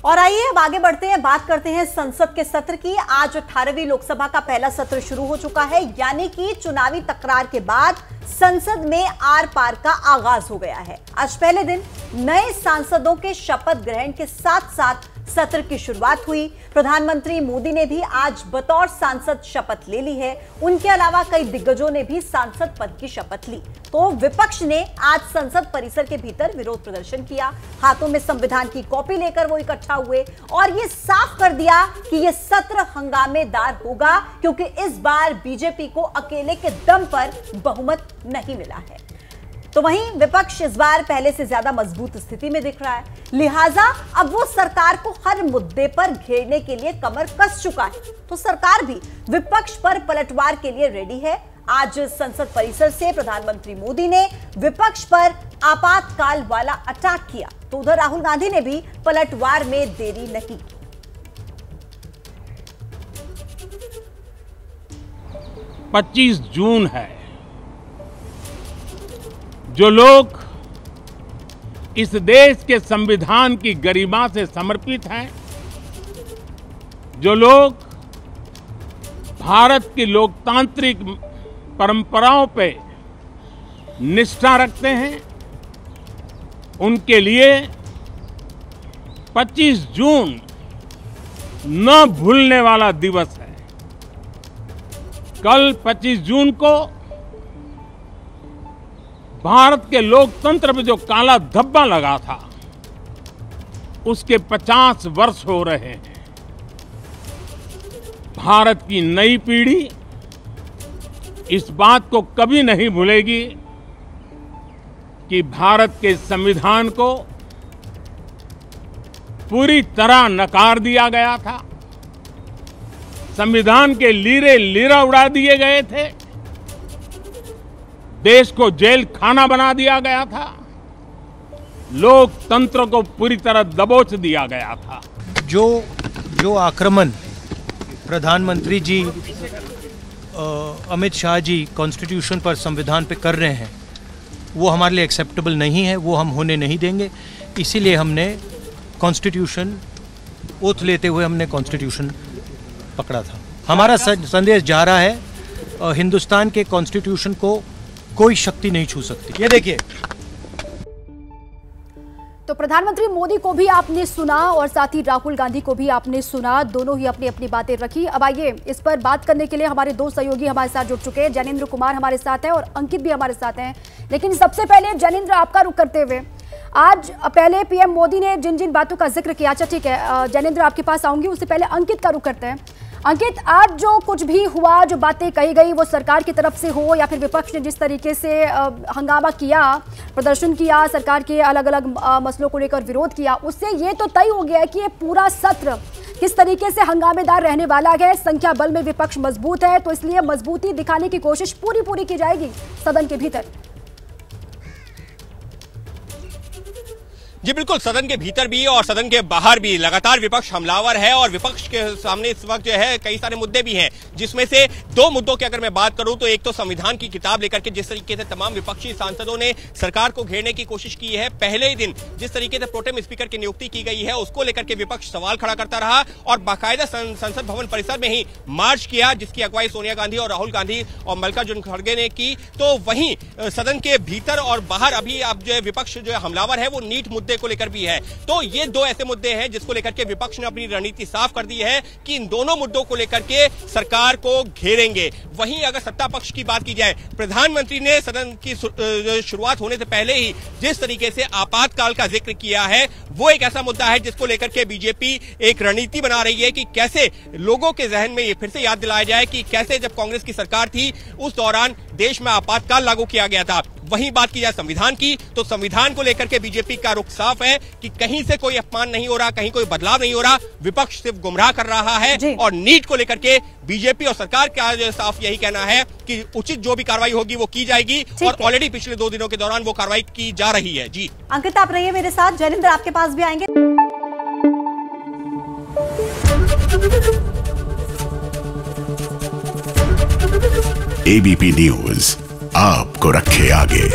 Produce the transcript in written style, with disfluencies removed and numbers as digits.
और आइए अब आगे बढ़ते हैं, बात करते हैं संसद के सत्र की। आज 18वीं लोकसभा का पहला सत्र शुरू हो चुका है, यानी कि चुनावी तकरार के बाद संसद में आर पार का आगाज हो गया है। आज पहले दिन नए सांसदों के शपथ ग्रहण के साथ साथ सत्र की शुरुआत हुई। प्रधानमंत्री मोदी ने भी आज बतौर सांसद शपथ ले ली है। उनके अलावा कई दिग्गजों ने भी सांसद पद की शपथ ली। तो विपक्ष ने आज संसद परिसर के भीतर विरोध प्रदर्शन किया। हाथों में संविधान की कॉपी लेकर वो इकट्ठा हुए और ये साफ कर दिया कि ये सत्र हंगामेदार होगा, क्योंकि इस बार बीजेपी को अकेले के दम पर बहुमत नहीं मिला है। तो वहीं विपक्ष इस बार पहले से ज्यादा मजबूत स्थिति में दिख रहा है, लिहाजा अब वो सरकार को हर मुद्दे पर घेरने के लिए कमर कस चुका है। तो सरकार भी विपक्ष पर पलटवार के लिए रेडी है। आज संसद परिसर से प्रधानमंत्री मोदी ने विपक्ष पर आपातकाल वाला अटैक किया, तो उधर राहुल गांधी ने भी पलटवार में देरी नहीं की। पच्चीस जून है। जो लोग इस देश के संविधान की गरिमा से समर्पित हैं, जो लोग भारत की लोकतांत्रिक परंपराओं पे निष्ठा रखते हैं, उनके लिए 25 जून न भूलने वाला दिवस है। कल 25 जून को भारत के लोकतंत्र में जो काला धब्बा लगा था, उसके 50 वर्ष हो रहे हैं। भारत की नई पीढ़ी इस बात को कभी नहीं भूलेगी कि भारत के संविधान को पूरी तरह नकार दिया गया था। संविधान के लीरे लीरा उड़ा दिए गए थे, देश को जेल खाना बना दिया गया था, लोकतंत्र को पूरी तरह दबोच दिया गया था। जो आक्रमण प्रधानमंत्री जी, अमित शाह जी कॉन्स्टिट्यूशन पर, संविधान पे कर रहे हैं, वो हमारे लिए एक्सेप्टेबल नहीं है, वो हम होने नहीं देंगे। इसीलिए हमने कॉन्स्टिट्यूशन, ओथ लेते हुए हमने कॉन्स्टिट्यूशन पकड़ा था। हमारा संदेश जा रहा है, हिंदुस्तान के कॉन्स्टिट्यूशन को कोई शक्ति नहीं छू सकती। ये देखिए, तो प्रधानमंत्री मोदी को भी आपने सुना और साथ ही राहुल गांधी को भी आपने सुना, दोनों ही अपनी अपनी बातें रखी। अब आइए इस पर बात करने के लिए हमारे दो सहयोगी हमारे साथ जुड़ चुके हैं। जैनेंद्र कुमार हमारे साथ हैं और अंकित भी हमारे साथ हैं। लेकिन सबसे पहले जैनेंद्र, आपका रुख करते हुए, आज पहले पीएम मोदी ने जिन जिन बातों का जिक्र किया, अच्छा ठीक है जैनेंद्र आपके पास आऊंगी, उससे पहले अंकित का रुख करते हैं। अंकित, आज जो कुछ भी हुआ, जो बातें कही गई, वो सरकार की तरफ से हो या फिर विपक्ष ने जिस तरीके से हंगामा किया, प्रदर्शन किया, सरकार के अलग अलग मसलों को लेकर विरोध किया, उससे ये तो तय हो गया है कि ये पूरा सत्र किस तरीके से हंगामेदार रहने वाला है। संख्या बल में विपक्ष मजबूत है, तो इसलिए मजबूती दिखाने की कोशिश पूरी की जाएगी सदन के भीतर। जी बिल्कुल, सदन के भीतर भी और सदन के बाहर भी लगातार विपक्ष हमलावर है और विपक्ष के सामने इस वक्त जो है कई सारे मुद्दे भी हैं, जिसमें से दो मुद्दों की अगर मैं बात करूं तो एक तो संविधान की किताब लेकर के जिस तरीके से तमाम विपक्षी सांसदों ने सरकार को घेरने की कोशिश की है, पहले ही दिन जिस तरीके से प्रोटेम स्पीकर की नियुक्ति की गई है, उसको लेकर के विपक्ष सवाल खड़ा करता रहा और बाकायदा संसद भवन परिसर में ही मार्च किया, जिसकी अगुवाई सोनिया गांधी और राहुल गांधी और मल्लिकार्जुन खड़गे ने की। तो वहीं सदन के भीतर और बाहर अभी अब जो है विपक्ष जो है हमलावर है, वो नीट मुद्दे को लेकर भी है। तो ये दो ऐसे मुद्दे हैं जिसको लेकर के विपक्ष ने अपनी रणनीति साफ कर दी है कि इन दोनों मुद्दों को लेकर के सरकार को घेरेंगे। वहीं अगर सत्ता पक्ष की बात की जाए, प्रधानमंत्री ने सदन की शुरुआत होने से पहले ही जिस तरीके से आपातकाल का जिक्र किया है, वो एक ऐसा मुद्दा है जिसको लेकर के बीजेपी एक रणनीति बना रही है कि कैसे लोगों के जहन में ये फिर से याद दिलाया जाए कि कैसे जब कांग्रेस की सरकार थी उस दौरान देश में आपातकाल लागू किया गया था। वहीं बात की जाए संविधान की, तो संविधान को लेकर के बीजेपी का रुख साफ है कि कहीं से कोई अपमान नहीं हो रहा, कहीं कोई बदलाव नहीं हो रहा, विपक्ष सिर्फ गुमराह कर रहा है। और नीट को लेकर के बीजेपी और सरकार का जो साफ यही कहना है कि उचित जो भी कार्रवाई होगी वो की जाएगी और ऑलरेडी पिछले 2 दिनों के दौरान वो कार्रवाई की जा रही है। जी अंकित, आप रहिए मेरे साथ, जैनेंद्र आपके पास भी आएंगे। एबीपी न्यूज आपको रखे आगे।